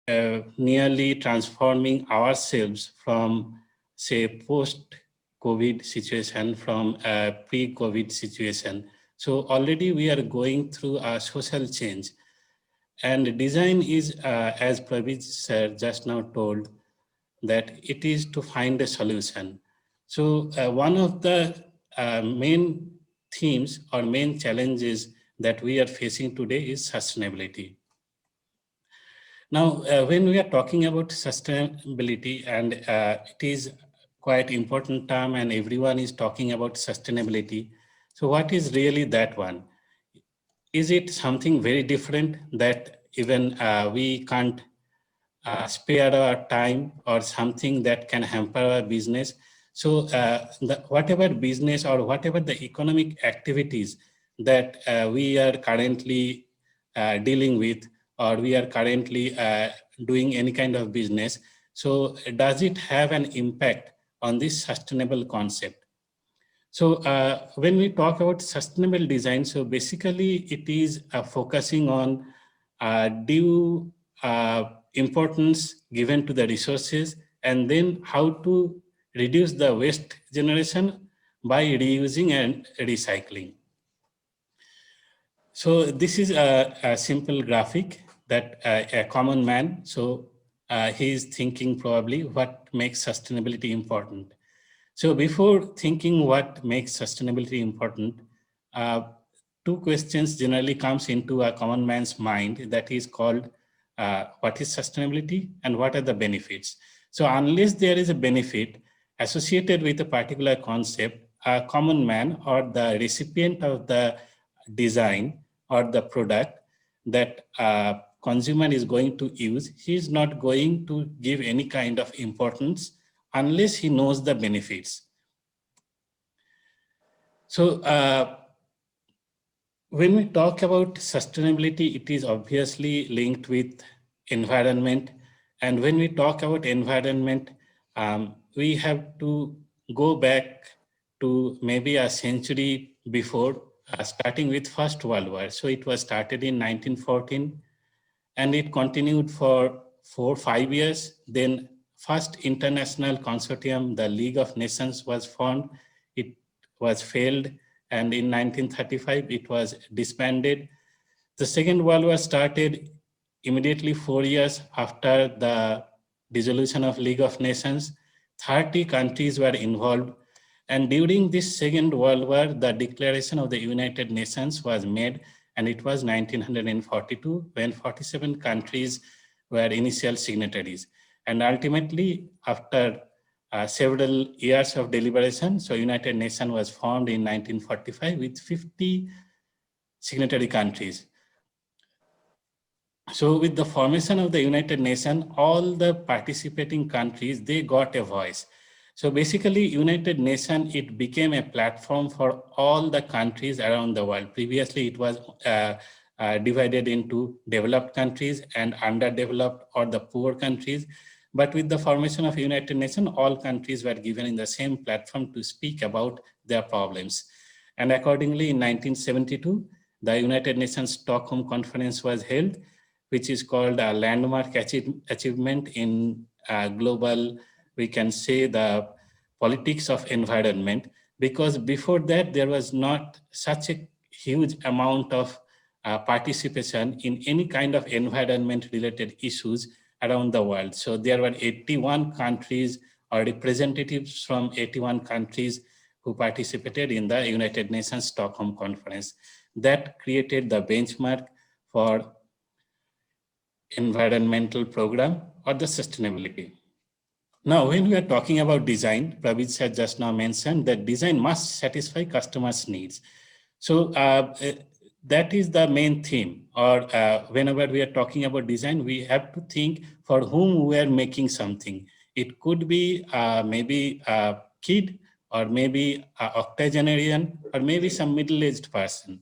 nearly transforming ourselves from, say, post-COVID situation, from a pre-COVID situation. So already we are going through a social change. And design is, as Pravid sir just now told, that it is to find a solution. So one of the main themes or main challenges that we are facing today is sustainability. Now, when we are talking about sustainability, and it is quite important term and everyone is talking about sustainability. So what is really that one? Is it something very different that even we can't spare our time, or something that can hamper our business? So whatever business or whatever the economic activities that we are currently dealing with, or we are currently doing any kind of business, so does it have an impact on this sustainable concept? So when we talk about sustainable design, so basically it is focusing on due importance given to the resources, and then how to reduce the waste generation by reusing and recycling. So this is a simple graphic that a common man, so he is thinking probably what makes sustainability important. So before thinking what makes sustainability important, two questions generally comes into a common man's mind, that is called what is sustainability and what are the benefits. So unless there is a benefit associated with a particular concept, a common man or the recipient of the design or the product that consumer is going to use, he is not going to give any kind of importance unless he knows the benefits. So when we talk about sustainability, it is obviously linked with environment. And when we talk about environment, we have to go back to maybe a century before, starting with First World War. So it was started in 1914 and it continued for 4-5 years. Then first international consortium, the League of Nations, was formed. It was failed, and in 1935 it was disbanded. The Second World War started immediately 4 years after the dissolution of League of Nations. 30 countries were involved, and during this Second World War, the Declaration of the United Nations was made, and it was 1942 when 47 countries were initial signatories. And ultimately, after several years of deliberation, so United Nations was formed in 1945 with 50 signatory countries. So with the formation of the United Nations, all the participating countries, they got a voice. So basically, United Nations, it became a platform for all the countries around the world. Previously, it was divided into developed countries and underdeveloped or the poor countries. But with the formation of United Nations, all countries were given in the same platform to speak about their problems. And accordingly, in 1972, the United Nations Stockholm Conference was held, which is called a landmark achievement in global, we can say, the politics of environment, because before that there was not such a huge amount of participation in any kind of environment related issues around the world. So there were 81 countries or representatives from 81 countries who participated in the United Nations Stockholm Conference. That created the benchmark for environmental program or the sustainability. Now, when we are talking about design, Pravid sir just now mentioned that design must satisfy customers' needs. So that is the main theme, or whenever we are talking about design, we have to think for whom we are making something. It could be maybe a kid, or maybe an octogenarian, or maybe some middle-aged person.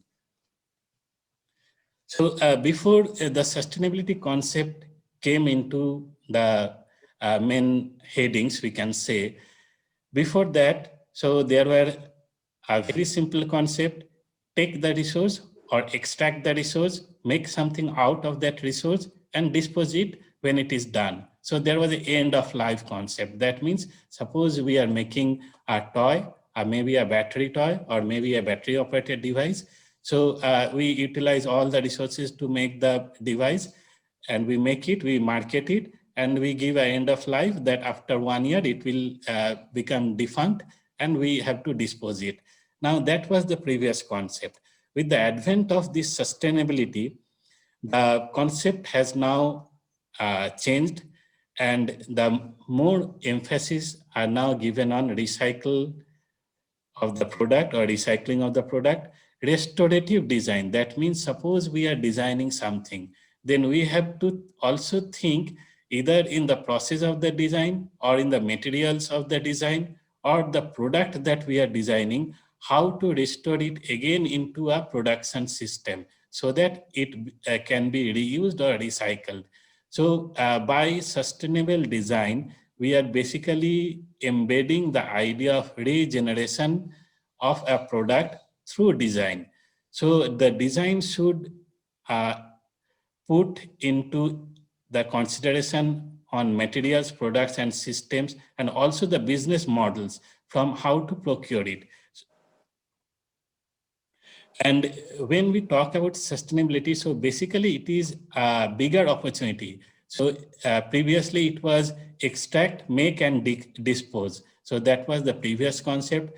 So before the sustainability concept came into the main headings, we can say, before that, so there were a very simple concept: take the resource or extract the resource, make something out of that resource and dispose it when it is done. So there was an end of life concept. That means suppose we are making a toy, or maybe a battery toy, or maybe a battery operated device. So we utilize all the resources to make the device, and we make it, we market it, and we give an end of life that after 1 year it will become defunct and we have to dispose it. Now that was the previous concept. With the advent of this sustainability, the concept has now changed, and the more emphasis are now given on recycle of the product or recycling of the product. Restorative design, that means suppose we are designing something, then we have to also think either in the process of the design or in the materials of the design or the product that we are designing, how to restore it again into a production system so that it can be reused or recycled. So by sustainable design, we are basically embedding the idea of regeneration of a product through design. So the design should put into the consideration on materials, products, and systems, and also the business models from how to procure it. And when we talk about sustainability, so basically it is a bigger opportunity. So previously it was extract, make, and dispose. So that was the previous concept.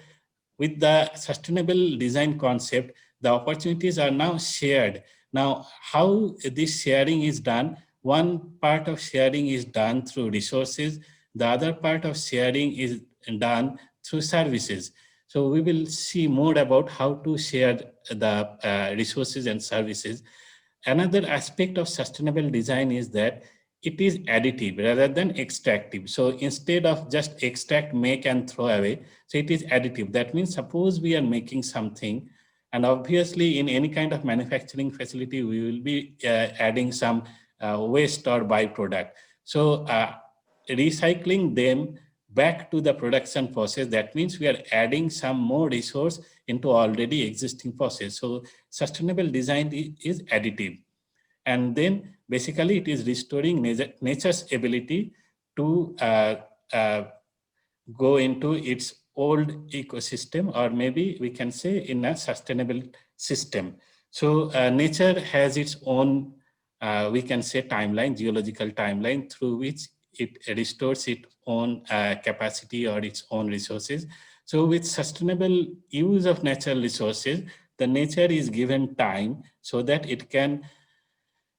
With the sustainable design concept, the opportunities are now shared. Now, how this sharing is done, one part of sharing is done through resources, the other part of sharing is done through services. So we will see more about how to share the resources and services. Another aspect of sustainable design is that it is additive rather than extractive. So instead of just extract, make, and throw away, so it is additive. That means suppose we are making something, and obviously in any kind of manufacturing facility, we will be adding some waste or byproduct. So recycling them back to the production process, that means we are adding some more resource into already existing process. So sustainable design is additive. And then basically it is restoring nature's ability to go into its old ecosystem, or maybe we can say in a sustainable system. So nature has its own, we can say timeline, geological timeline through which it restores its own capacity or its own resources. So with sustainable use of natural resources, the nature is given time so that it can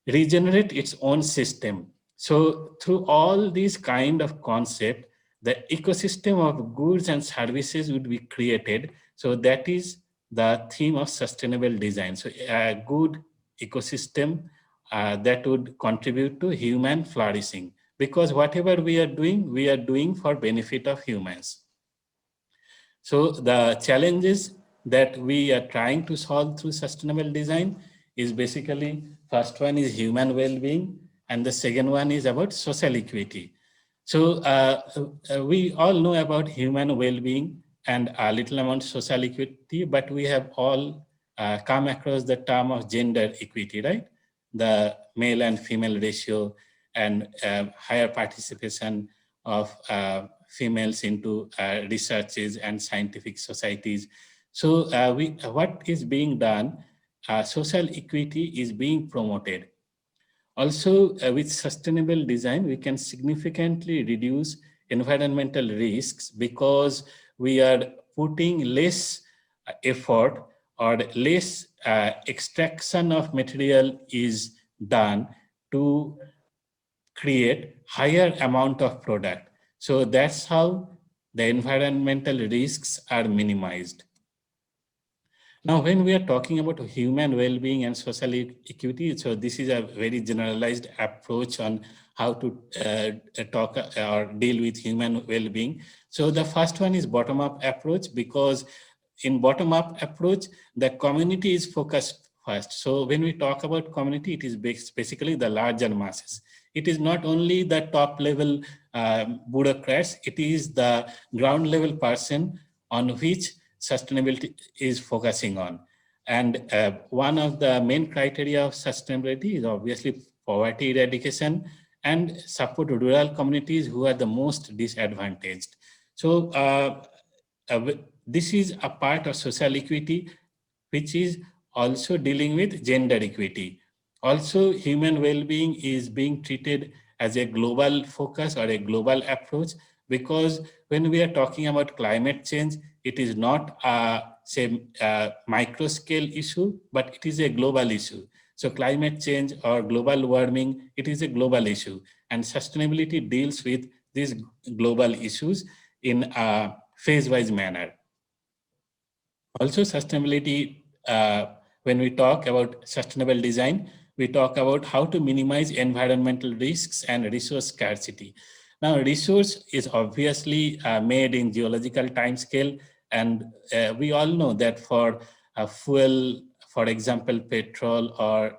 regenerate its own system. So through all these kind of concept, the ecosystem of goods and services would be created. So that is the theme of sustainable design. So a good ecosystem that would contribute to human flourishing, because whatever we are doing for benefit of humans. So the challenges that we are trying to solve through sustainable design is basically, first one is human well-being, and the second one is about social equity. So we all know about human well-being and a little amount social equity, but we have all come across the term of gender equity, right? The male and female ratio and higher participation of females into researches and scientific societies. So what is being done, social equity is being promoted. Also, with sustainable design, we can significantly reduce environmental risks because we are putting less effort or less extraction of material is done to create higher amount of product. So that's how the environmental risks are minimized. Now, when we are talking about human well-being and social equity, so this is a very generalized approach on how to talk or deal with human well-being. So the first one is bottom-up approach, because in bottom-up approach, the community is focused first. So when we talk about community, it is basically the larger masses. It is not only the top level bureaucrats, it is the ground level person on which sustainability is focusing on. And one of the main criteria of sustainability is obviously poverty eradication and support rural communities who are the most disadvantaged. So this is a part of social equity, which is also dealing with gender equity. Also, human well-being is being treated as a global focus or a global approach, because when we are talking about climate change, it is not a micro scale issue, but it is a global issue. So climate change or global warming, it is a global issue, and sustainability deals with these global issues in a phase-wise manner. Also, sustainability, when we talk about sustainable design, we talk about how to minimize environmental risks and resource scarcity. Now, resource is obviously made in geological timescale, and we all know that for fuel, for example, petrol or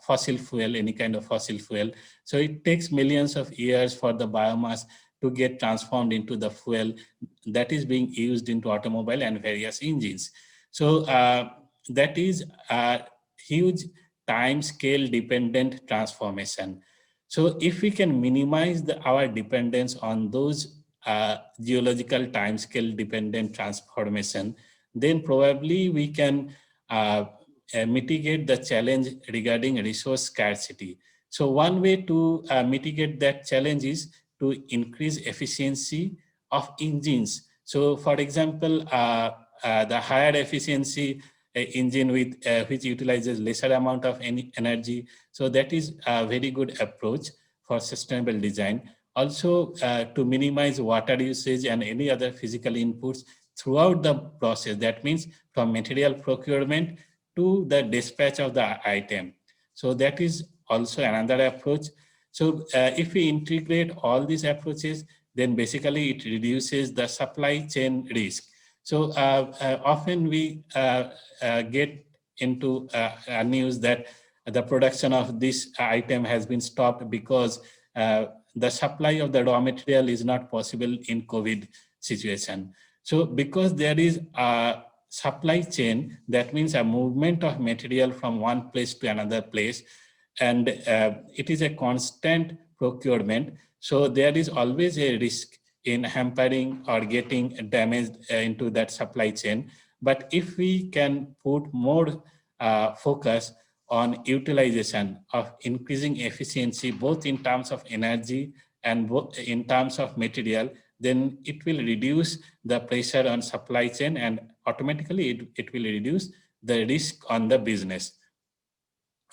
fossil fuel, any kind of fossil fuel, so it takes millions of years for the biomass to get transformed into the fuel that is being used into automobile and various engines. So that is a huge time scale dependent transformation. So if we can minimize our dependence on those geological time scale dependent transformation, then probably we can mitigate the challenge regarding resource scarcity. So one way to mitigate that challenge is to increase efficiency of engines. So for example, the higher efficiency engine with which utilizes lesser amount of energy. So that is a very good approach for sustainable design. Also, to minimize water usage and any other physical inputs throughout the process. That means from material procurement to the dispatch of the item. So that is also another approach. So if we integrate all these approaches, then basically it reduces the supply chain risk. So often we get into news that the production of this item has been stopped because the supply of the raw material is not possible in COVID situation. So because there is a supply chain, that means a movement of material from one place to another place, and it is a constant procurement. So there is always a risk in hampering or getting damaged into that supply chain. But if we can put more focus on utilization of increasing efficiency, both in terms of energy and both in terms of material, then it will reduce the pressure on supply chain, and automatically it will reduce the risk on the business.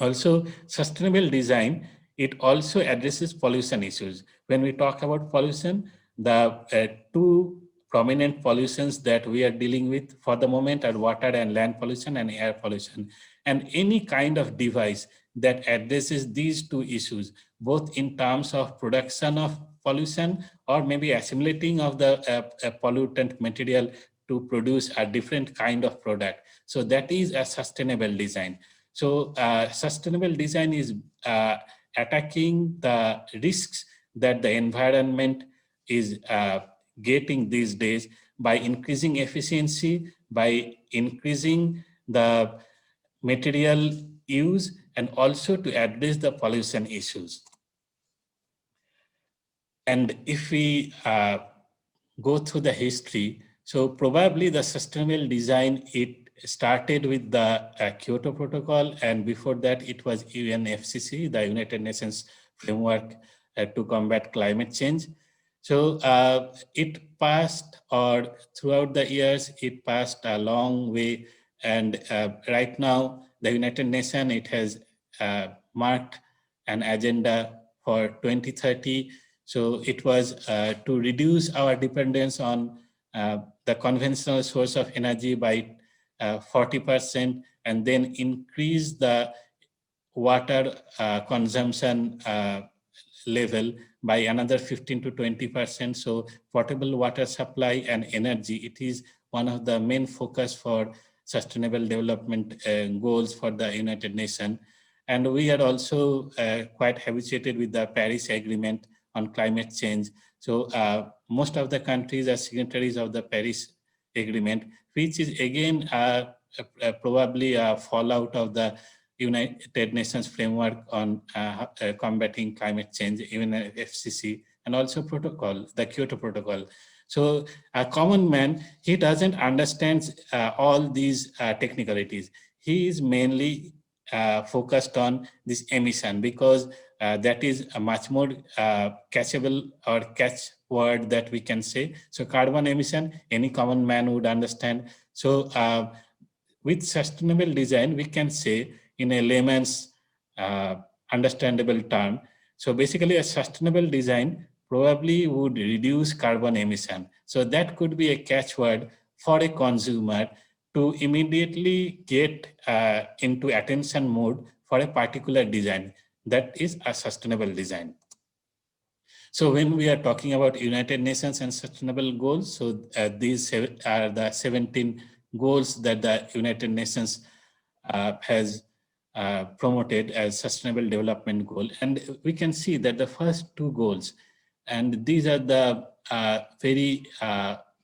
Also, sustainable design, it also addresses pollution issues. When we talk about pollution, the two prominent pollutions that we are dealing with for the moment are water and land pollution and air pollution. And any kind of device that addresses these two issues, both in terms of production of pollution or maybe assimilating of the pollutant material to produce a different kind of product. So that is a sustainable design. So sustainable design is attacking the risks that the environment is getting these days by increasing efficiency, by increasing the material use, and also to address the pollution issues. And if we go through the history, so probably the sustainable design, it started with the Kyoto Protocol, and before that it was UNFCCC, the United Nations Framework to Combat Climate Change. So it passed, or throughout the years, it passed a long way. And right now, the United Nations, it has marked an agenda for 2030. So it was to reduce our dependence on the conventional source of energy by 40%, and then increase the water consumption level by another 15 to 20%. So potable water supply and energy, it is one of the main focus for sustainable development goals for the United Nations. And we are also quite habituated with the Paris Agreement on climate change. So most of the countries are signatories of the Paris Agreement, which is again probably a fallout of the United Nations framework on combating climate change, even FCC, and also protocol, the Kyoto Protocol. So a common man, he doesn't understand all these technicalities. He is mainly focused on this emission because that is a much more catchable or catch word that we can say. So carbon emission, any common man would understand. So with sustainable design, we can say in a layman's understandable term. So basically a sustainable design probably would reduce carbon emission. So that could be a catchword for a consumer to immediately get into attention mode for a particular design. That is a sustainable design. So when we are talking about United Nations and sustainable goals, so these are the 17 goals that the United Nations has promoted as sustainable development goal. And we can see that the first two goals, and these are the very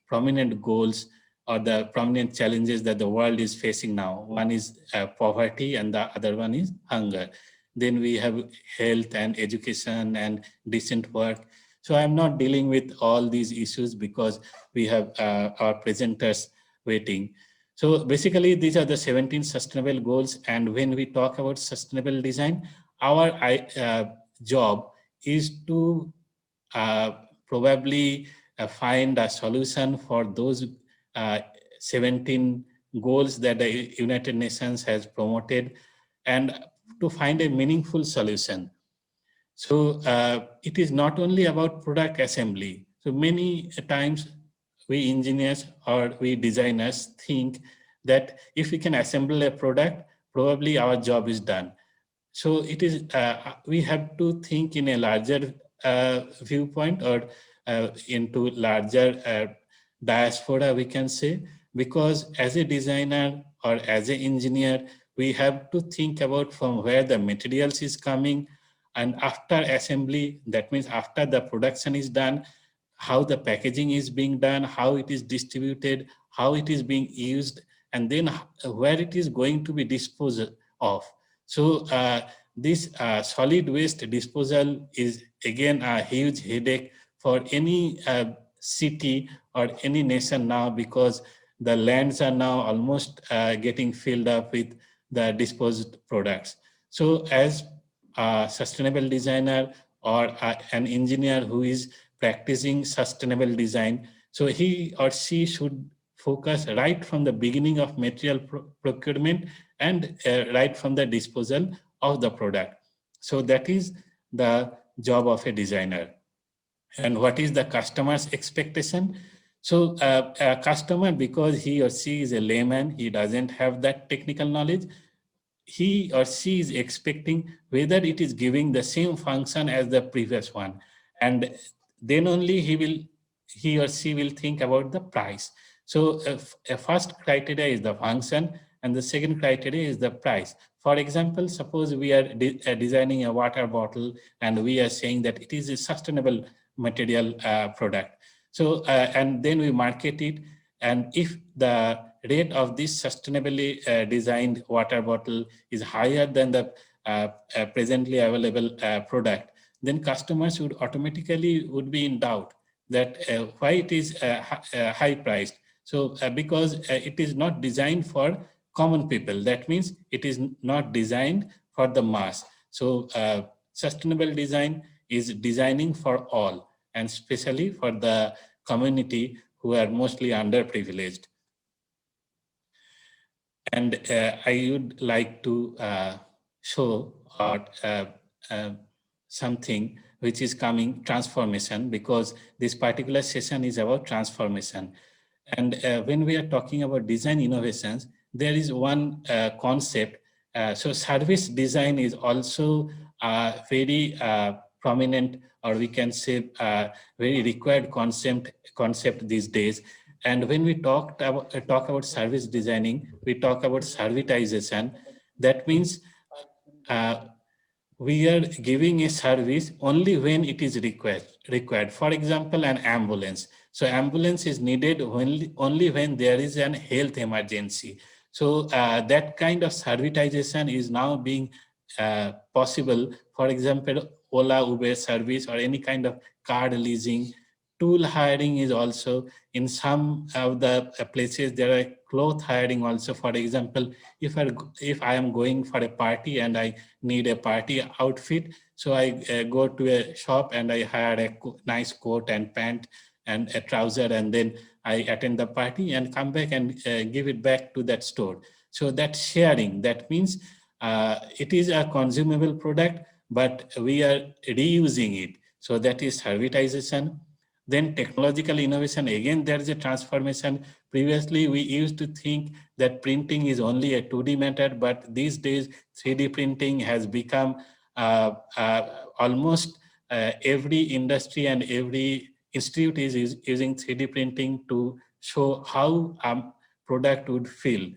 prominent goals or the prominent challenges that the world is facing now. One is poverty and the other one is hunger. Then we have health and education and decent work. So I'm not dealing with all these issues because we have our presenters waiting. So basically, these are the 17 sustainable goals. And when we talk about sustainable design, our job is to probably find a solution for those 17 goals that the United Nations has promoted and to find a meaningful solution. So it is not only about product assembly. So many times we engineers or we designers think that if we can assemble a product, probably our job is done. So it is, we have to think in a larger viewpoint or into larger diaspora, we can say, because as a designer or as an engineer, we have to think about from where the materials is coming, and after assembly, that means after the production is done, how the packaging is being done, how it is distributed, how it is being used, and then where it is going to be disposed of. So this solid waste disposal is again a huge headache for any city or any nation now, because the lands are now almost getting filled up with the disposed products. So as a sustainable designer or an engineer who is practicing sustainable design, so he or she should focus right from the beginning of material procurement and right from the disposal of the product. So that is the job of a designer. And what is the customer's expectation? So a customer, because he or she is a layman, he doesn't have that technical knowledge, he or she is expecting whether it is giving the same function as the previous one. And then only he or she will think about the price. So a first criteria is the function and the second criteria is the price. For example, suppose we are designing a water bottle and we are saying that it is a sustainable material product. So, and then we market it. And if the rate of this sustainably designed water bottle is higher than the presently available product, then customers would automatically would be in doubt that why it is high priced. So because it is not designed for common people, that means it is not designed for the mass. So sustainable design is designing for all, and especially for the community who are mostly underprivileged. And I would like to show something which is coming, transformation, because this particular session is about transformation. And when we are talking about design innovations, there is one concept. So service design is also very prominent, or we can say very required concept these days. And when we talk about service designing, we talk about servitization. That means we are giving a service only when it is required. For example, an ambulance. So ambulance is needed only when there is an health emergency. So that kind of servitization is now being possible. For example, Ola, Uber service or any kind of car leasing. Tool hiring is also in some of the places. There are cloth hiring also. For example, if I am going for a party and I need a party outfit, so I go to a shop and I hire a nice coat and pant and a trouser, and then I attend the party and come back and give it back to that store. So that sharing, that means it is a consumable product, but we are reusing it. So that is servitization. Then technological innovation, again, there is a transformation. Previously, we used to think that printing is only a 2D matter, but these days 3D printing has become almost every industry and every institute is using 3D printing to show how a product would feel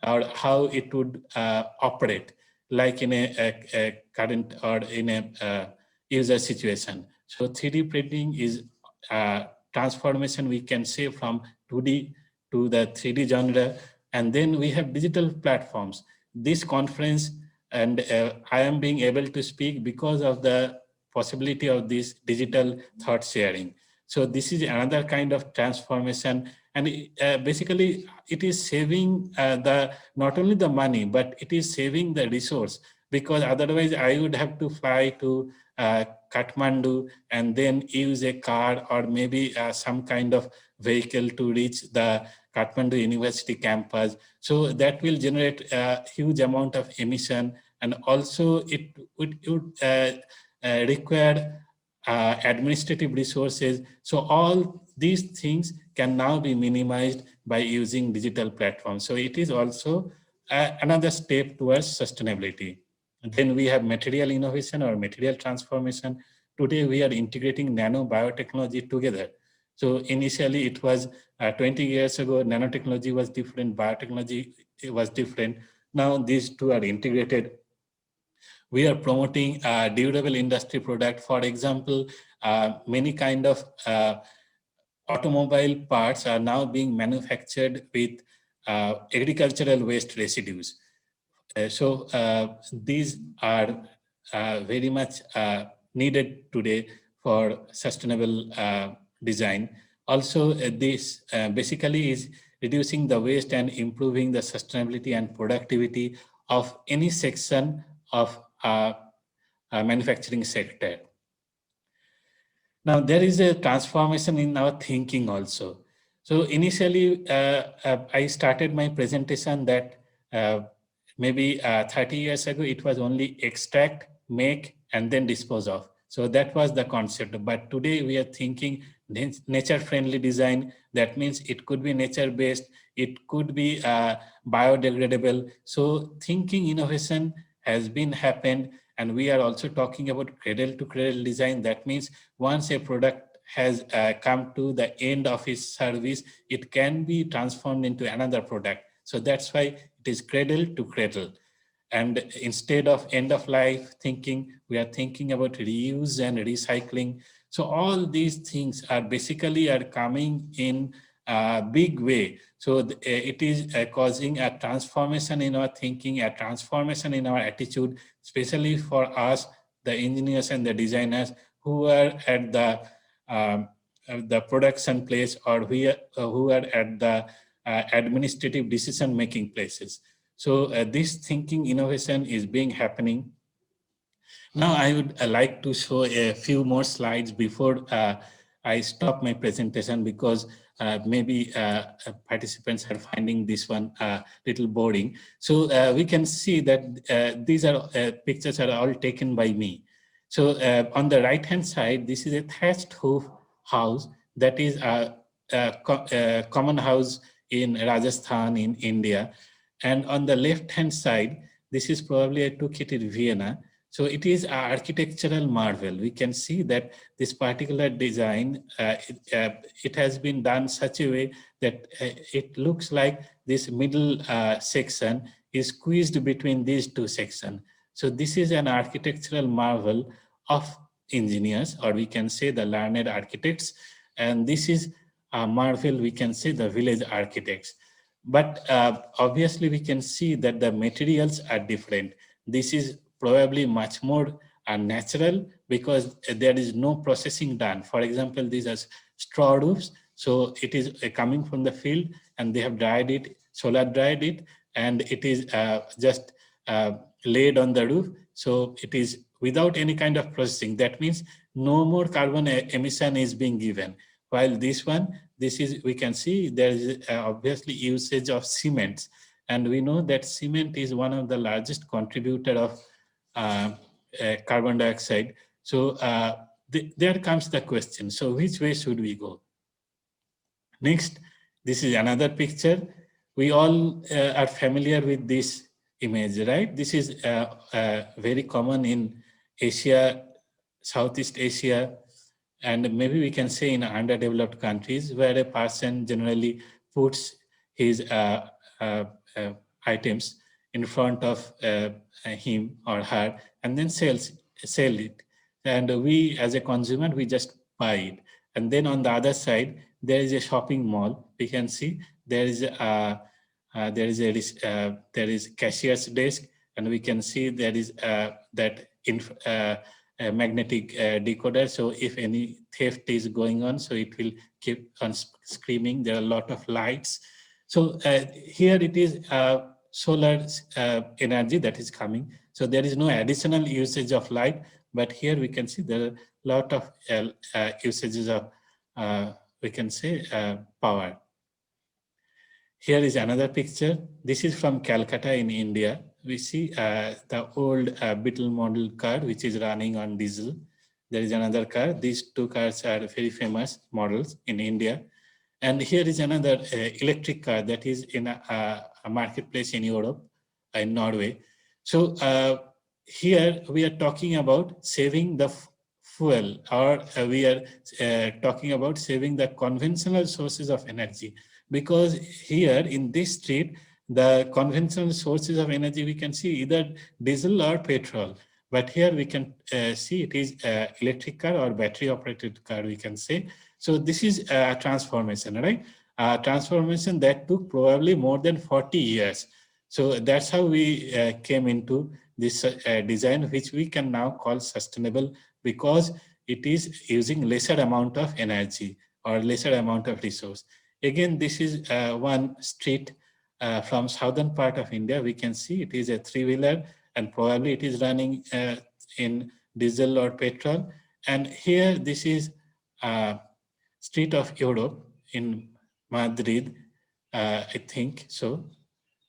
or how it would operate, like in a current or in a user situation. So 3D printing is transformation, we can say, from 2D to the 3D genre. And then we have digital platforms. This conference and I am being able to speak because of the possibility of this digital thought sharing. So this is another kind of transformation, and basically it is saving the not only the money, but it is saving the resource, because otherwise I would have to fly to Kathmandu and then use a car or maybe some kind of vehicle to reach the Kathmandu University campus. So that will generate a huge amount of emission, and also it would require administrative resources. So all these things can now be minimized by using digital platforms. So it is also another step towards sustainability. Then we have material innovation or material transformation. Today we are integrating nano biotechnology together. So initially it was 20 years ago, nanotechnology was different, biotechnology was different. Now these two are integrated. We are promoting a durable industry product. For example, many kind of automobile parts are now being manufactured with agricultural waste residues. So these are very much needed today for sustainable design. Also, this basically is reducing the waste and improving the sustainability and productivity of any section of manufacturing sector. Now, there is a transformation in our thinking also. So initially, I started my presentation that maybe 30 years ago, it was only extract, make, and then dispose of. So that was the concept. But today we are thinking nature-friendly design. That means it could be nature-based, it could be biodegradable. So thinking innovation has been happened, and we are also talking about cradle-to-cradle design. That means once a product has come to the end of its service, it can be transformed into another product. So that's why it is cradle to cradle. And instead of end of life thinking, we are thinking about reuse and recycling. So all these things are basically are coming in a big way. So it is causing a transformation in our thinking, a transformation in our attitude, especially for us, the engineers and the designers who are at the production place, or who are at the administrative decision-making places. So this thinking innovation is being happening. Now I would like to show a few more slides before I stop my presentation, because maybe participants are finding this one a little boring. So we can see that these are pictures are all taken by me. So on the right hand side, this is a thatched roof house that is a common house in Rajasthan in India. And on the left hand side, this is probably a two-kitted Vienna. So it is an architectural marvel. We can see that this particular design, it has been done such a way that it looks like this middle section is squeezed between these two sections. So this is an architectural marvel of engineers, or we can say the learned architects. And this is a marvel, we can say, the village architects. But obviously we can see that the materials are different. This is probably much more natural because there is no processing done. For example, these are straw roofs. So it is coming from the field and they have dried it, solar dried it, and it is just laid on the roof. So it is without any kind of processing. That means no more carbon emission is being given. While this one, this is, we can see there is obviously usage of cements. And we know that cement is one of the largest contributor of carbon dioxide. So there comes the question. So which way should we go? Next, this is another picture. We all are familiar with this image, right? This is very common in Asia, Southeast Asia, and maybe we can say in underdeveloped countries where a person generally puts his uh, items in front of him or her and then sell it. And we as a consumer, we just buy it. And then on the other side, there is a shopping mall. We can see there is there is cashier's desk, and we can see there is that a magnetic decoder. So if any theft is going on, so it will keep on screaming. There are a lot of lights. So here it is solar energy that is coming. So there is no additional usage of light, but here we can see there are a lot of usages of, we can say, power. Here is another picture. This is from Calcutta in India. We see the old Beetle model car, which is running on diesel. There is another car. These two cars are very famous models in India. And here is another electric car that is in a marketplace in Europe, in Norway. So here we are talking about saving the fuel, or we are talking about saving the conventional sources of energy. Because here in this street, the conventional sources of energy, we can see either diesel or petrol. But here we can see it is electric car or battery operated car, we can say. So this is a transformation, right? A transformation that took probably more than 40 years. So that's how we came into this design, which we can now call sustainable, because it is using lesser amount of energy or lesser amount of resource. Again, this is one street from southern part of India. We can see it is a three-wheeler, and probably it is running in diesel or petrol. And here, this is street of Europe in Madrid, I think so.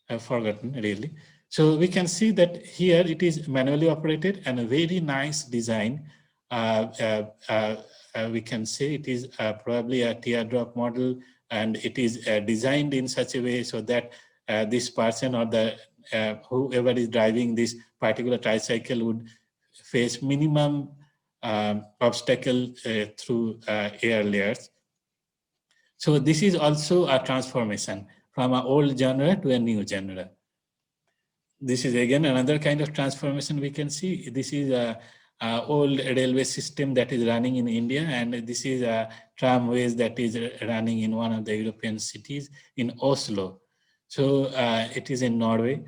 I've forgotten really. So we can see that here it is manually operated and a very nice design. We can say it is probably a teardrop model, and it is designed in such a way so that this person or the whoever is driving this particular tricycle would face minimum obstacle through air layers. So this is also a transformation from an old genre to a new genre. This is again another kind of transformation we can see. This is a old railway system that is running in India, and this is a tramways that is running in one of the European cities in Oslo. So it is in Norway.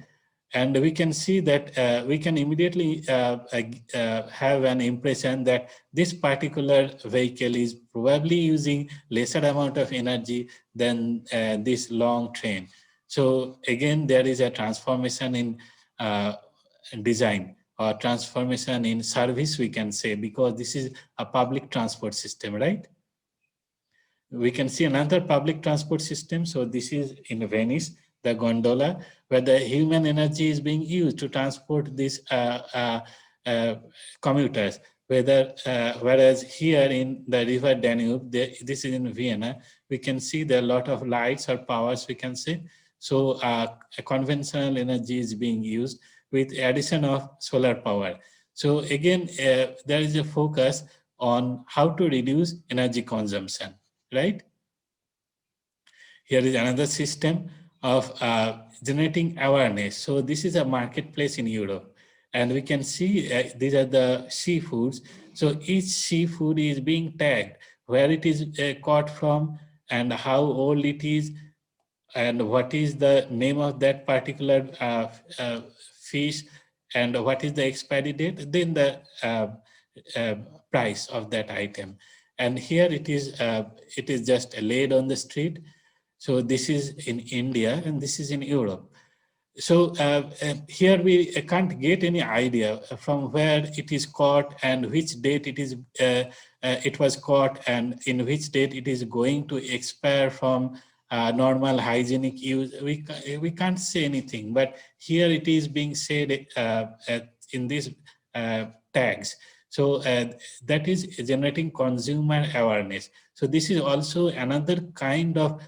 And we can see that we can immediately have an impression that this particular vehicle is probably using lesser amount of energy than this long train. So again, there is a transformation in design or transformation in service, we can say, because this is a public transport system, right? We can see another public transport system. So this is in Venice, the gondola, where the human energy is being used to transport these commuters. Whereas here in the river Danube, this is in Vienna, we can see there are a lot of lights or powers, we can say. So a conventional energy is being used with addition of solar power. So again, there is a focus on how to reduce energy consumption, right? Here is another system of generating awareness. So this is a marketplace in Europe, and we can see these are the seafoods. So each seafood is being tagged, where it is caught from and how old it is, and what is the name of that particular fish, and what is the expiry date, then the uh, price of that item. And here it is just laid on the street. So this is in India and this is in Europe. So here we can't get any idea from where it is caught and which date it was caught, and in which date it is going to expire from normal hygienic use. We can't say anything, but here it is being said in these tags. So that is generating consumer awareness. So this is also another kind of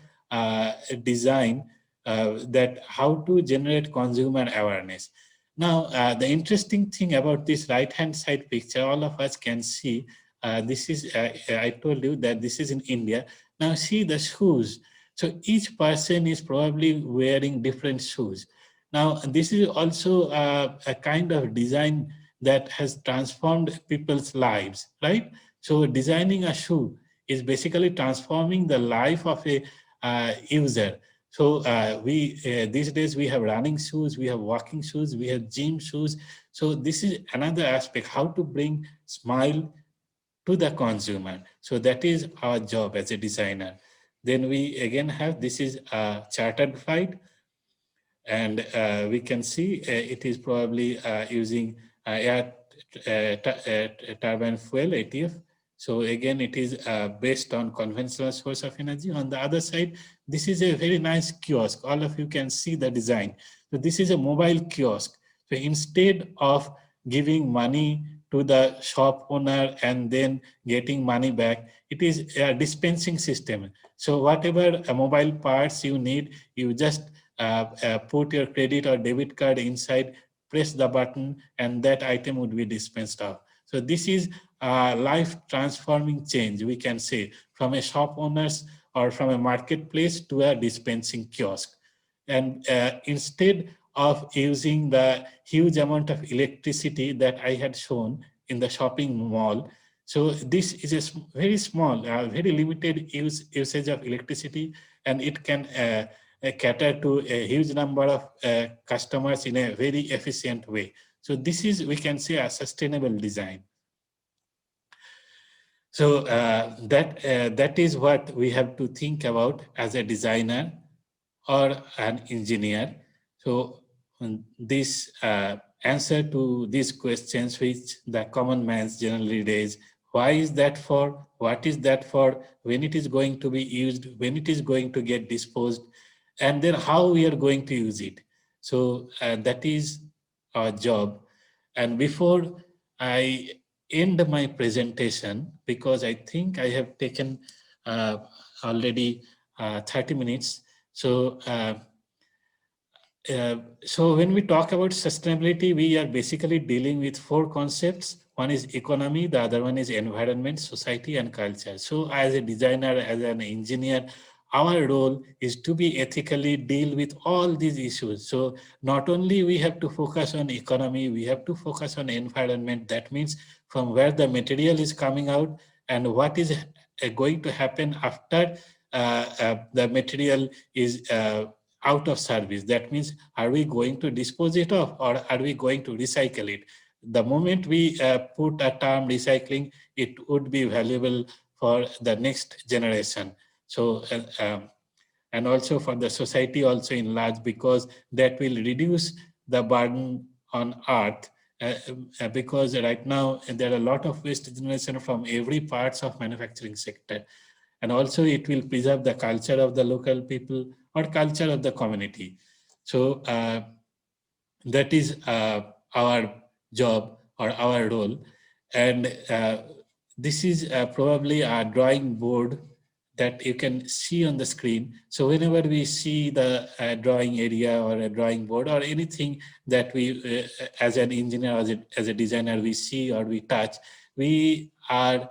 design that how to generate consumer awareness. Now, the interesting thing about this right-hand side picture, all of us can see, this is, I told you that this is in India. Now see the shoes. So each person is probably wearing different shoes. Now, this is also a kind of design that has transformed people's lives, right? So designing a shoe is basically transforming the life of a user. So these days we have running shoes, we have walking shoes, we have gym shoes. So this is another aspect, how to bring smile to the consumer. So that is our job as a designer. Then we again have, this is a chartered flight, and we can see it is probably using air turbine fuel, ATF. So again, it is based on conventional source of energy. On the other side, this is a very nice kiosk. All of you can see the design. So this is a mobile kiosk. So instead of giving money to the shop owner and then getting money back, it is a dispensing system. So whatever mobile parts you need, you just put your credit or debit card inside, press the button, and that item would be dispensed off. So this is a life transforming change, we can say, from a shop owners or from a marketplace to a dispensing kiosk. And instead of using the huge amount of electricity that I had shown in the shopping mall, so this is a very small, very limited usage of electricity, and it can cater to a huge number of customers in a very efficient way. So this is, we can say, a sustainable design. So that is what we have to think about as a designer or an engineer. So this answer to these questions which the common man generally raise: why is that for? What is that for? When it is going to be used? When it is going to get disposed? And then how we are going to use it. So that is our job. And before I end my presentation, because I think I have taken already 30 minutes. So, so when we talk about sustainability, we are basically dealing with four concepts. One is economy, the other one is environment, society, and culture. So as a designer, as an engineer, our role is to be ethically deal with all these issues. So not only we have to focus on economy, we have to focus on environment. That means from where the material is coming out and what is going to happen after the material is out of service. That means, are we going to dispose it off or are we going to recycle it? The moment we put a term recycling, it would be valuable for the next generation. So, and also for the society also in large, because that will reduce the burden on earth. Because right now there are a lot of waste generation from every parts of manufacturing sector. And also it will preserve the culture of the local people or culture of the community. So that is our job or our role. And this is probably a drawing board that you can see on the screen. So whenever we see the drawing area or a drawing board or anything that we, as an engineer, as a designer, we see or we touch, we are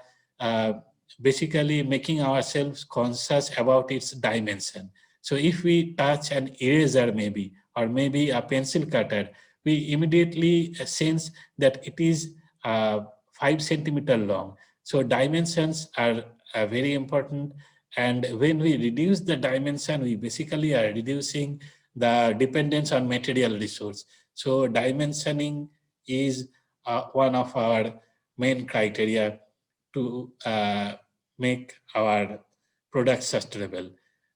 basically making ourselves conscious about its dimension. So if we touch an eraser maybe, or maybe a pencil cutter, we immediately sense that it is 5 centimeters long. So dimensions are very important. And when we reduce the dimension, we basically are reducing the dependence on material resource. So dimensioning is one of our main criteria to make our products sustainable.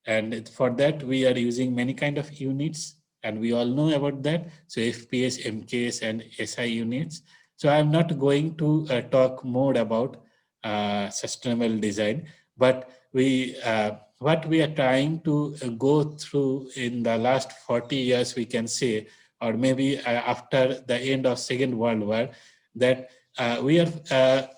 And for that, we are using many kind of units, and we all know about that. So FPS, MKS, and SI units. So I'm not going to talk more about sustainable design, but what we are trying to go through in the last 40 years, we can say, or maybe after the end of Second World War, that we are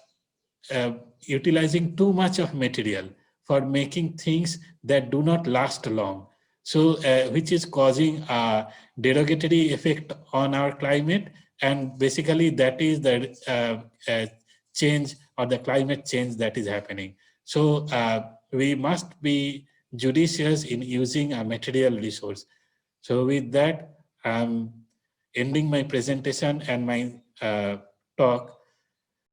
utilizing too much of material for making things that do not last long. So, which is causing a derogatory effect on our climate, and basically that is the change or the climate change that is happening. So, we must be judicious in using a material resource. So, with that, I'm ending my presentation and my talk.